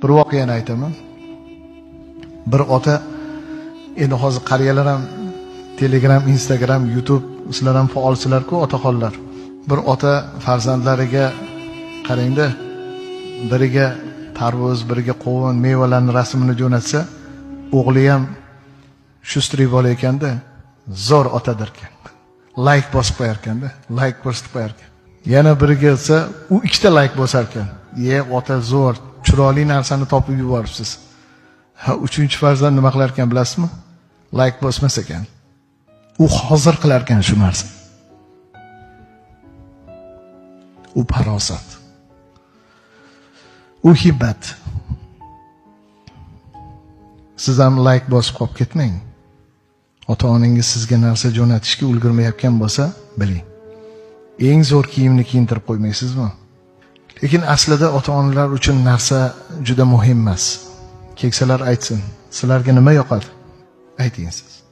Bir voqeani aytaman. Bir ota, endi hozir qariyalar ham Telegram, Instagram, YouTube sizlar ham faolsizlar-ku, otaxonlar. Bir ota farzandlariga qarangda, biriga tarvuz, biriga qovun, mevalarning rasmini jo'natsa, o'g'li ham shustrik bola ekanda, zo'r otadir ekan. Like bosib qo'yar ekanda, like ko'rsatib qo'yar ekan. Yana biriga esa u ikkita like bosar ekan. Ota zo'r, chiroyli narsani topib yuboribsiz. Uchinchi farzand nima qilar ekan bilasizmi? Like bosmas ekan. U hozir qilar ekan shu narsa. U farosat. U hibbat. Siz ham like bosib qolib ketmang. Ota-onangiz sizga narsa jo'natishga ulgurmayotgan bo'lsa, biling. Eng zo'r kiyimni kiyintirib qo'ymaysizmi? Lekin aslida ota-onalar uchun narsa juda muhim emas. Keksalar aytsin, sizlarga nima yoqadi? Ayting siz.